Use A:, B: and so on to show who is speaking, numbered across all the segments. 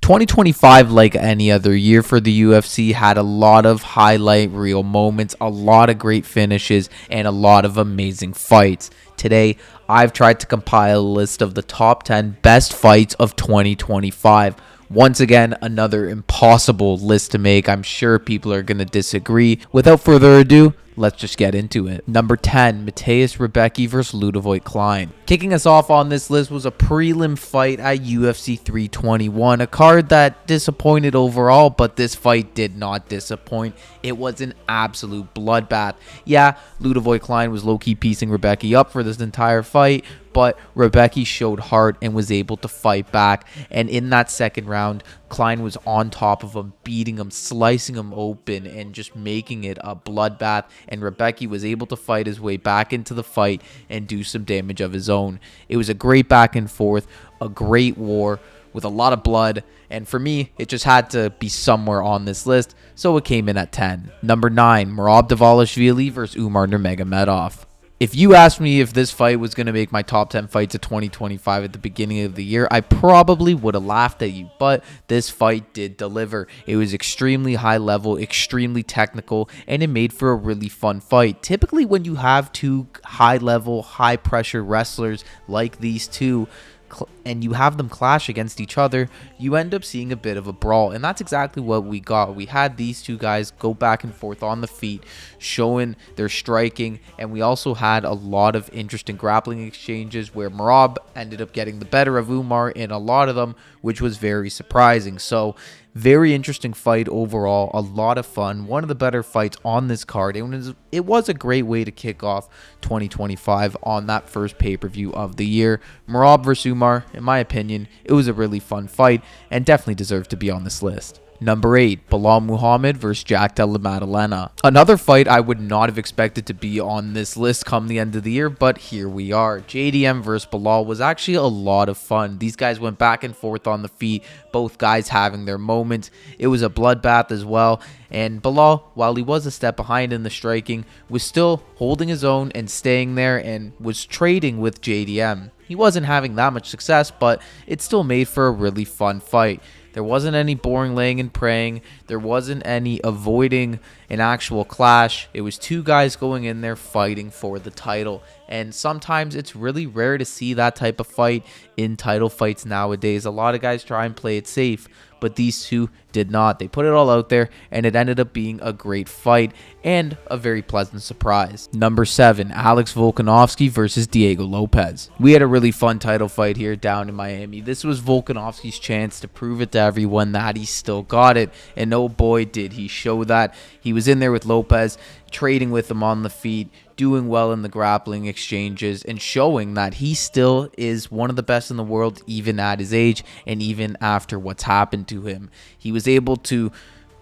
A: 2025, like any other year for the UFC, had a lot of highlight reel moments, a lot of great finishes, and a lot of amazing fights. Today, I've tried to compile a list of the top 10 best fights of 2025. Once again, another impossible list to make. I'm sure people are going to disagree. Without further ado, let's just get into it. Number 10, Mateusz Rebecki vs. Ludovic Klein. Kicking us off on this list was a prelim fight at UFC 321, a card that disappointed overall, but this fight did not disappoint. It was an absolute bloodbath. Yeah, Ludovic Klein was low-key piecing Rebecki up for this entire fight, but Rebecki showed heart and was able to fight back. And in that second round, Klein was on top of him, beating him, slicing him open, and just making it a bloodbath. And Rebecki was able to fight his way back into the fight and do some damage of his own. It was a great back and forth, a great war with a lot of blood. And for me, it just had to be somewhere on this list, so it came in at 10. Number 9, Merab Dvalishvili vs. Umar Nurmagomedov. If you asked me if this fight was going to make my top 10 fights of 2025 at the beginning of the year, I probably would have laughed at you, but this fight did deliver. It was extremely high level, extremely technical, and it made for a really fun fight. Typically, when you have two high level, high pressure wrestlers like these two, and you have them clash against each other, you end up seeing a bit of a brawl. And that's exactly what we got. We had these two guys go back and forth on the feet, showing their striking. And we also had a lot of interesting grappling exchanges where Merab ended up getting the better of Umar in a lot of them, which was very surprising. So very interesting fight overall, a lot of fun, one of the better fights on this card. It was a great way to kick off 2025 on that first pay-per-view of the year. Merab vs. Umar, in my opinion, it was a really fun fight and definitely deserved to be on this list. Number 8, Belal Muhammad vs. Jack Della Maddalena. Another fight I would not have expected to be on this list come the end of the year, but here we are. JDM vs. Belal was actually a lot of fun. These guys went back and forth on the feet, both guys having their moments. It was a bloodbath as well, and Belal, while he was a step behind in the striking, was still holding his own and staying there and was trading with JDM. He wasn't having that much success, but it still made for a really fun fight. There wasn't any boring laying and praying. There wasn't any avoiding an actual clash. It was two guys going in there fighting for the title. And sometimes it's really rare to see that type of fight in title fights nowadays. A lot of guys try and play it safe, but these two did not. They put it all out there, and it ended up being a great fight and a very pleasant surprise. Number 7, Alex Volkanovski versus Diego Lopez. We had a really fun title fight here down in Miami. This was Volkanovski's chance to prove it to everyone that he still got it, and oh boy did he show that. He was in there with Lopez, trading with him on the feet, doing well in the grappling exchanges, and showing that he still is one of the best in the world even at his age and even after what's happened to him. He was able to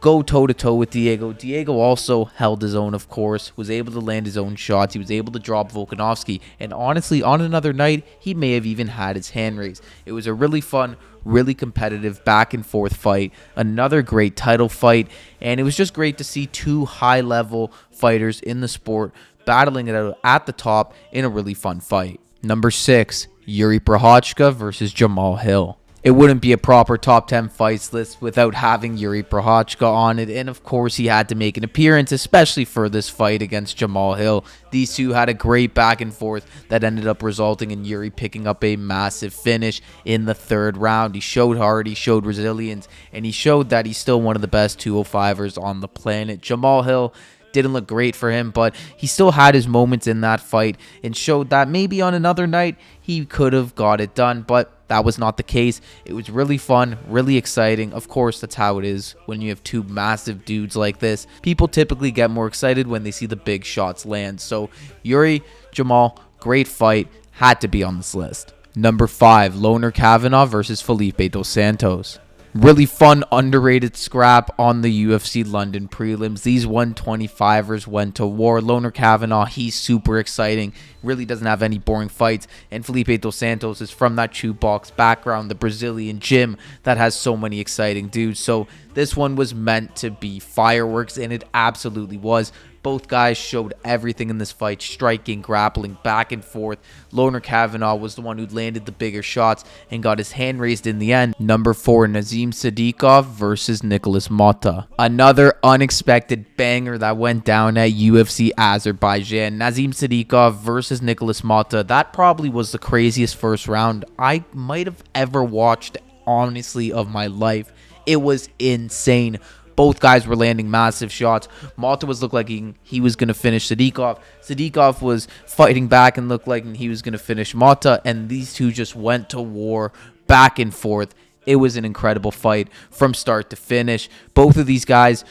A: go toe-to-toe with Diego. Diego also held his own, of course, was able to land his own shots. He was able to drop Volkanovski, and honestly, on another night, he may have even had his hand raised. It was a really fun, really competitive back-and-forth fight, another great title fight, and it was just great to see two high-level fighters in the sport battling it out at the top in a really fun fight. Number 6, Yuri Prochazka versus Jamal Hill. It wouldn't be a proper top 10 fights list without having Yuri Prochazka on it, and of course he had to make an appearance, especially for this fight against Jamal Hill. These two had a great back and forth that ended up resulting in Yuri picking up a massive finish in the third round. He showed heart, he showed resilience, and he showed that he's still one of the best 205ers on the planet. Jamal Hill didn't look great for him, but he still had his moments in that fight and showed that maybe on another night he could have got it done, but that was not the case. It was really fun, really exciting. Of course, that's how it is when you have two massive dudes like this. People typically get more excited when they see the big shots land. So Yuri, Jamal, great fight, had to be on this list. Number 5, Loner Kavanagh versus Felipe Dos Santos. Really fun, underrated scrap on the UFC London prelims. These 125ers went to war. Loner Kavanagh, he's super exciting. Really doesn't have any boring fights. And Felipe Dos Santos is from that shoebox background, the Brazilian gym that has so many exciting dudes. So this one was meant to be fireworks, and it absolutely was. Both guys showed everything in this fight, striking, grappling, back and forth. Loner Kavanagh was the one who landed the bigger shots and got his hand raised in the end. Number 4, Nazim Sadykhov versus Nicholas Motta. Another unexpected banger that went down at UFC Azerbaijan. Nazim Sadykhov versus Nicholas Motta. That probably was the craziest first round I might have ever watched, honestly, of my life. It was insane. Both guys were landing massive shots. Motta was looked like he was going to finish Sadykhov. Sadykhov was fighting back and looked like he was going to finish Motta. And these two just went to war, back and forth. It was an incredible fight from start to finish. Both of these guys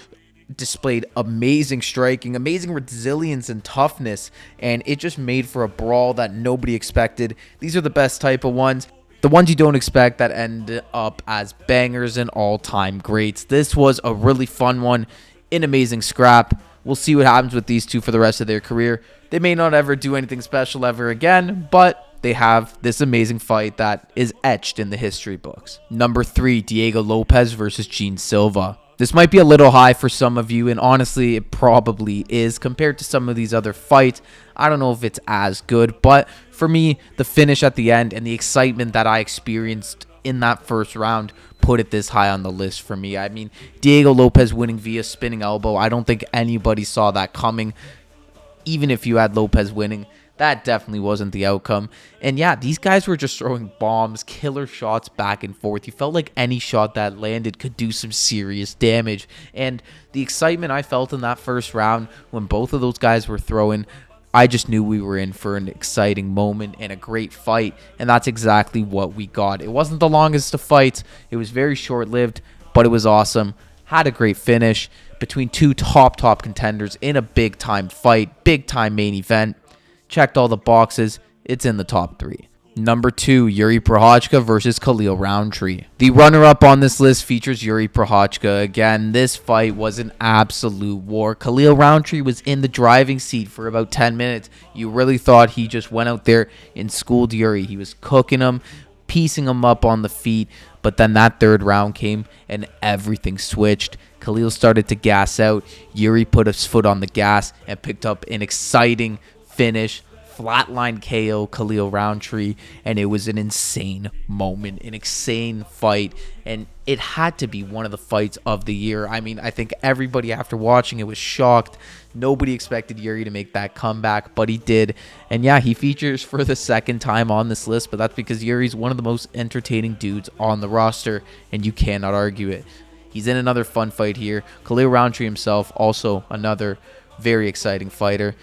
A: displayed amazing striking, amazing resilience and toughness. And it just made for a brawl that nobody expected. These are the best type of ones. The ones you don't expect that end up as bangers and all-time greats. This was a really fun one, an amazing scrap. We'll see what happens with these two for the rest of their career. They may not ever do anything special ever again, but they have this amazing fight that is etched in the history books. Number 3, Diego Lopes versus Gene Silva. This might be a little high for some of you, and honestly, it probably is compared to some of these other fights. I don't know if it's as good, but for me, the finish at the end and the excitement that I experienced in that first round put it this high on the list for me. I mean, Diego Lopes winning via spinning elbow, I don't think anybody saw that coming. Even if you had Lopes winning, that definitely wasn't the outcome. And yeah, these guys were just throwing bombs, killer shots back and forth. You felt like any shot that landed could do some serious damage. And the excitement I felt in that first round when both of those guys were throwing, I just knew we were in for an exciting moment and a great fight. And that's exactly what we got. It wasn't the longest of fights. It was very short-lived, but it was awesome. Had a great finish between two top contenders in a big-time fight, big-time main event. Checked all the boxes. It's in the top 3. Number 2, Yuri Prochazka versus Khalil Rountree. The runner-up on this list features Yuri Prochazka. Again, this fight was an absolute war. Khalil Rountree was in the driving seat for about 10 minutes. You really thought he just went out there and schooled Yuri. He was cooking him, piecing him up on the feet. But then that third round came and everything switched. Khalil started to gas out. Yuri put his foot on the gas and picked up an exciting finish, flatline KO Khalil Rountree, and it was an insane moment, an insane fight, and it had to be one of the fights of the year. I mean, I think everybody after watching it was shocked. Nobody expected Yuri to make that comeback, but he did. And yeah, he features for the second time on this list, but that's because Yuri's one of the most entertaining dudes on the roster, and you cannot argue it. He's in another fun fight here. Khalil Rountree himself, also another very exciting fighter.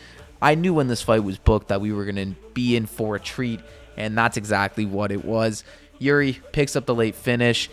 A: I knew when this fight was booked that we were going to be in for a treat, and that's exactly what it was. Yuri picks up the late finish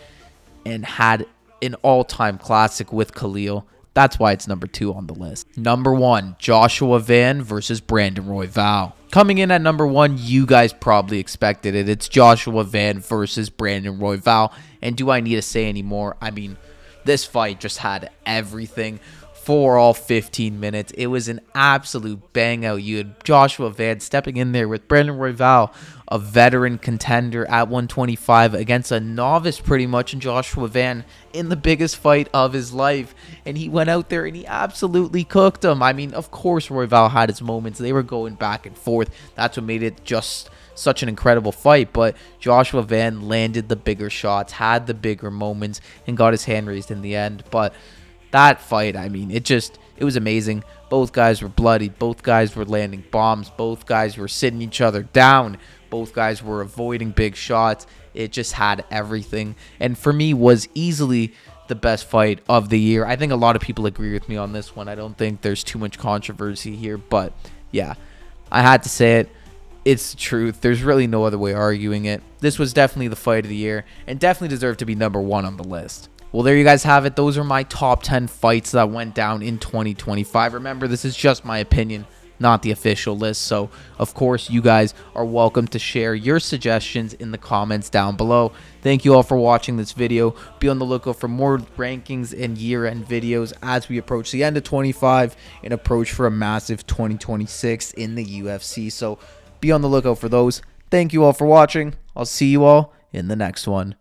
A: and had an all-time classic with Khalil. That's why it's number 2 on the list. Number 1, Joshua Van versus Brandon Royval. Coming in at number 1, you guys probably expected it. It's Joshua Van versus Brandon Royval. And do I need to say any more? I mean, this fight just had everything. For all 15 minutes. It was an absolute bang out. You had Joshua Van stepping in there with Brandon Royval, a veteran contender at 125 against a novice pretty much in Joshua Van in the biggest fight of his life. And he went out there and he absolutely cooked him. I mean, of course Royval had his moments. They were going back and forth. That's what made it just such an incredible fight. But Joshua Van landed the bigger shots, had the bigger moments, and got his hand raised in the end. But that fight, I mean, it was amazing. Both guys were bloodied. Both guys were landing bombs. Both guys were sitting each other down. Both guys were avoiding big shots. It just had everything. And for me, was easily the best fight of the year. I think a lot of people agree with me on this one. I don't think there's too much controversy here. But, yeah, I had to say it. It's the truth. There's really no other way arguing it. This was definitely the fight of the year and definitely deserved to be number 1 on the list. Well, there you guys have it. Those are my top 10 fights that went down in 2025. Remember, this is just my opinion, not the official list. So, of course, you guys are welcome to share your suggestions in the comments down below. Thank you all for watching this video. Be on the lookout for more rankings and year-end videos as we approach the end of 25 and approach for a massive 2026 in the UFC. So, be on the lookout for those. Thank you all for watching. I'll see you all in the next one.